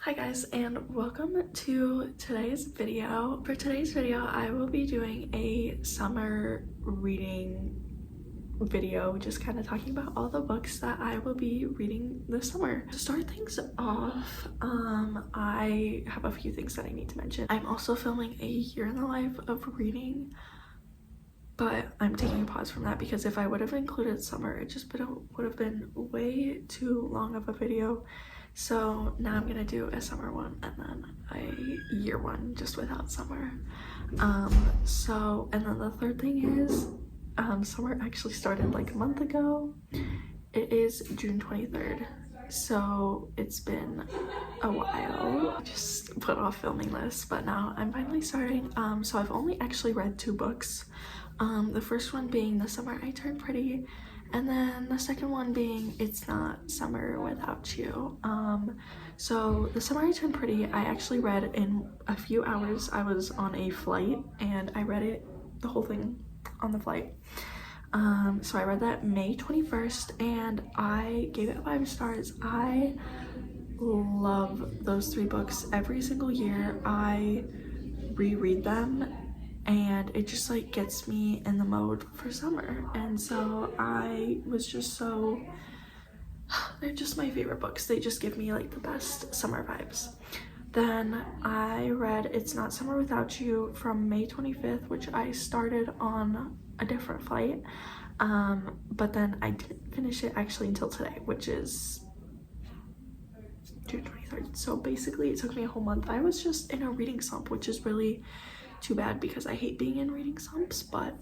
Hi guys, and welcome to today's video. For today's video, I will be doing a summer reading video, just kind of talking about all the books that I will be reading this summer. To start things off, I have a few things that I need to mention. I'm also filming a year in the life of reading, but I'm taking a pause from that because if I would have included summer, it just would have been way too long of a video. So now I'm gonna do a summer one and then a year one just without summer. And then the third thing is summer actually started like a month ago. It is June 23rd, so it's been a while. I just put off filming this, but now I'm finally starting. So I've only actually read 2 books. The first one being The Summer I Turned Pretty, and then the second one being It's Not Summer Without You. So The Summer I Turned Pretty, I actually read in a few hours. I was on a flight and I read it, the whole thing, on the flight. So I read that May 21st and I gave it 5 stars. I love those 3 books. Every single year I reread them and it just like gets me in the mode for summer, and so I was just so, they're just my favorite books. They just give me like the best summer vibes. Then I read It's Not Summer Without You from May 25th, which I started on a different flight, but then I didn't finish it actually until today, which is June 23rd. So basically it took me a whole month. I was just in a reading slump, which is really too bad because I hate being in reading slumps, but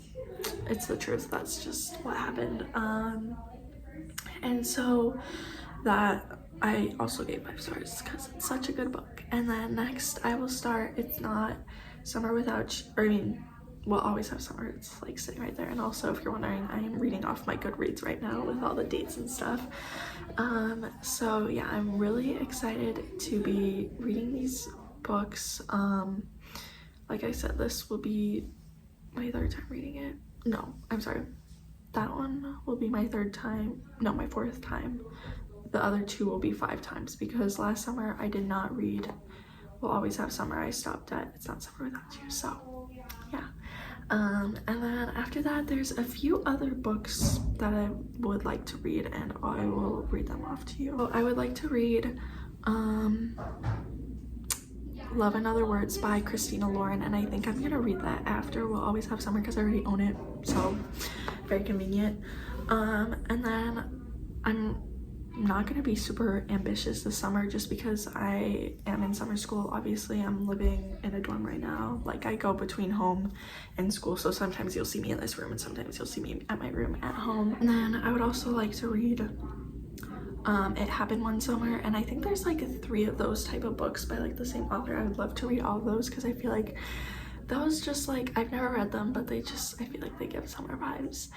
it's the truth. That's just what happened. And so that I also gave 5 stars because it's such a good book. And then next I will start It's Not Summer Without You, or I mean, we'll always have summer. It's like sitting right there. And also, if you're wondering, I am reading off my Goodreads right now with all the dates and stuff. So yeah, I'm really excited to be reading these books. Like I said, this will be my 3rd time reading it. No, I'm sorry. That one will be my 3rd time. No, my 4th time. The other 2 will be 5 times because last summer I did not read We'll Always Have Summer. I stopped at It's Not Summer Without You. So yeah. And then after that, there's a few other books that I would like to read and I will read them off to you. So I would like to read Love and Other Words by Christina Lauren, and I think I'm gonna read that after We'll Always Have Summer because I already own it, so very convenient. And then I'm not gonna be super ambitious this summer just because I am in summer school. Obviously I'm living in a dorm right now. Like, I go between home and school, so sometimes you'll see me in this room and sometimes you'll see me at my room at home. And then I would also like to read It Happened One Summer, and I think there's like 3 of those type of books by like the same author. I would love to read all of those because I feel like those just like, I've never read them, but they just, I feel like they give summer vibes.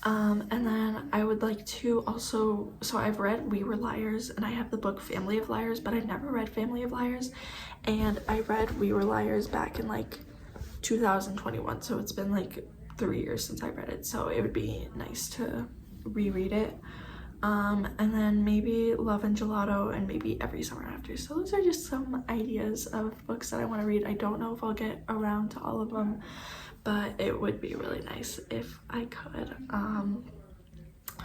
And then I would like to also, so I've read We Were Liars and I have the book Family of Liars, but I've never read Family of Liars, and I read We Were Liars back in like 2021, so it's been like 3 years since I read it, so it would be nice to reread it. And then maybe Love and Gelato and maybe Every Summer After. So those are just some ideas of books that I want to read. I don't know if I'll get around to all of them, but it would be really nice if I could.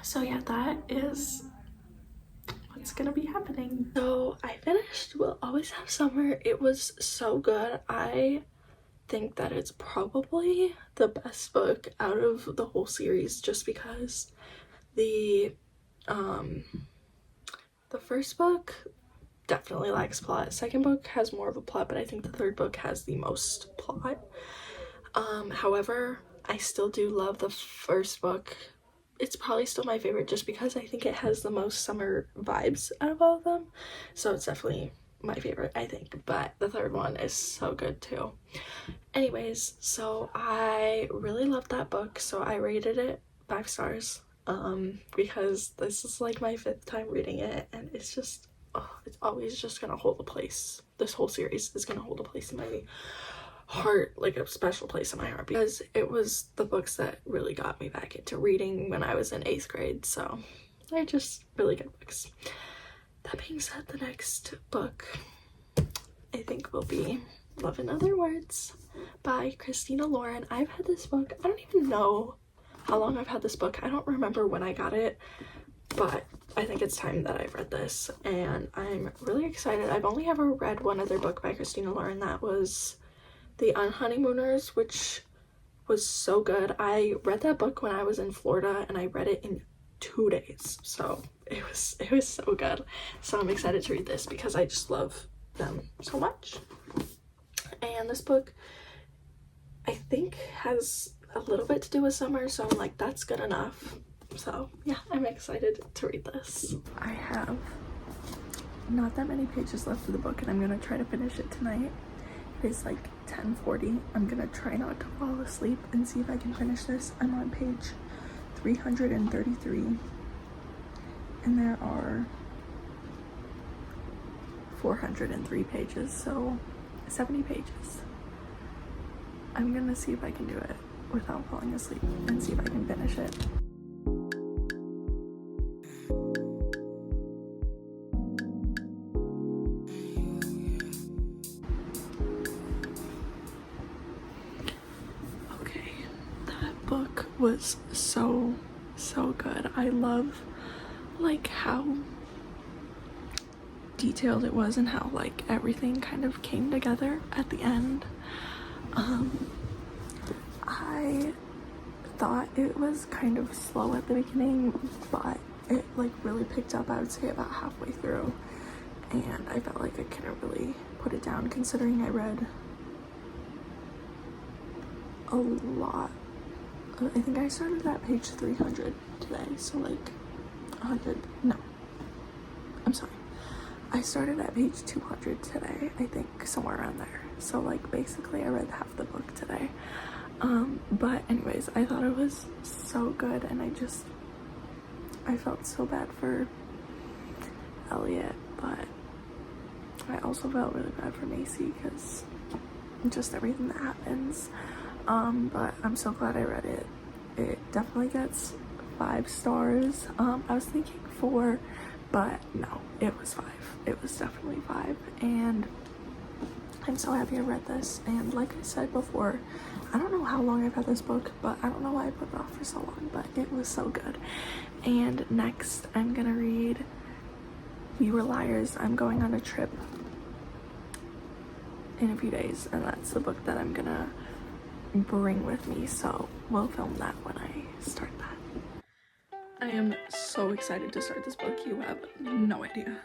So yeah, that is what's gonna be happening. So I finished We'll Always Have Summer. It was so good. I think that it's probably the best book out of the whole series just because the first book definitely lacks plot. Second book has more of a plot, but I think the 3rd book has the most plot. However, I still do love the first book. It's probably still my favorite just because I think it has the most summer vibes out of all of them. So it's definitely my favorite, I think, but the 3rd one is so good too. Anyways, so I really loved that book, so I rated it 5 stars. Because this is like my 5th time reading it, and it's just, it's always just gonna hold a place. This whole series is gonna hold a place in my heart, like a special place in my heart, because it was the books that really got me back into reading when I was in 8th grade, so they're just really good books. That being said, the next book I think will be Love in Other Words by Christina Lauren. I've had this book, I don't even know how long I've had this book. I don't remember when I got it, but I think it's time that I've read this, and I'm really excited. I've only ever read one other book by Christina Lauren. That was The Unhoneymooners, which was so good. I read that book when I was in Florida, and I read it in 2 days, so it was so good. So I'm excited to read this because I just love them so much. And this book, I think, has a little bit to do with summer, so I'm like, that's good enough. So yeah, I'm excited to read this. I have not that many pages left of the book, and I'm gonna try to finish it tonight. It is like 10:40. I'm gonna try not to fall asleep and see if I can finish this. I'm on page 333, and there are 403 pages, so 70 pages. I'm gonna see if I can do it without falling asleep and see if I can finish it. Okay, that book was so good. I love like how detailed it was and how like everything kind of came together at the end. I thought it was kind of slow at the beginning, but it like really picked up, I would say, about halfway through, and I felt like I couldn't really put it down considering I read a lot. I think I started at page 300 today, so like 100, no, I'm sorry, I started at page 200 today, I think, somewhere around there. So like basically I read half the book today. But anyways, I thought it was so good, and I felt so bad for Elliot, but I also felt really bad for Macy because just everything that happens. But I'm so glad I read it. It definitely gets 5 stars. I was thinking 4, but no, it was 5. It was definitely 5, and I'm so happy I read this. And like I said before, I don't know how long I've had this book, but I don't know why I put it off for so long, but it was so good. And next I'm gonna read We Were Liars. I'm going on a trip in a few days, and that's the book that I'm gonna bring with me, so we'll film that when I start that. I am so excited to start this book. You have no idea.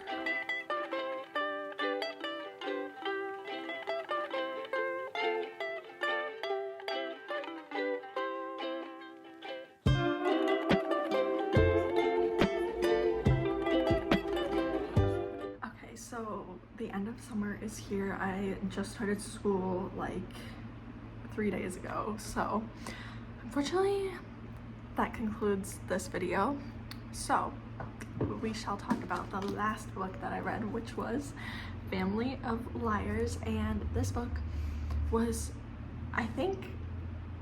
Okay, so the end of summer is here. I just started school like 3 days ago, so unfortunately that concludes this video. So we shall talk about the last book that I read, which was Family of Liars. And this book was, I think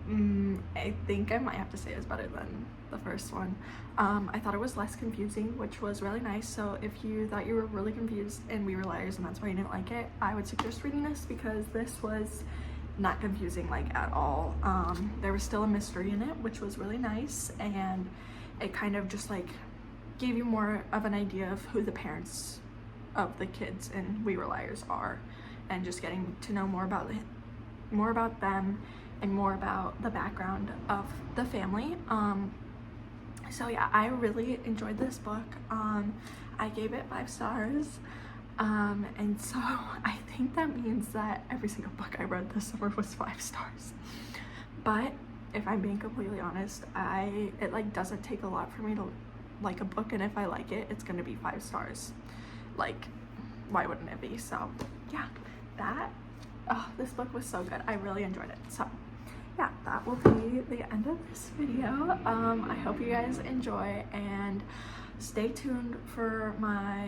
I might have to say it's better than the first one. I thought it was less confusing, which was really nice. So if you thought you were really confused in We Were Liars and that's why you didn't like it, I would suggest reading this, because this was not confusing like at all. There was still a mystery in it, which was really nice, and it kind of just like gave you more of an idea of who the parents of the kids in We Were Liars are, and just getting to know more about them and more about the background of the family. So yeah, I really enjoyed this book. I gave it 5 stars. And so I think that means that every single book I read this summer was 5 stars. But if I'm being completely honest, it like doesn't take a lot for me to like a book, and if I like it, it's gonna be 5 stars. Like, why wouldn't it be? So yeah, this book was so good. I really enjoyed it. So yeah, that will be the end of this video. I hope you guys enjoy, and stay tuned for my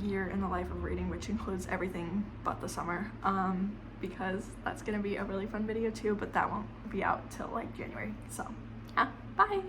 year in the life of reading, which includes everything but the summer, because that's gonna be a really fun video too, but that won't be out till like January. So yeah, bye.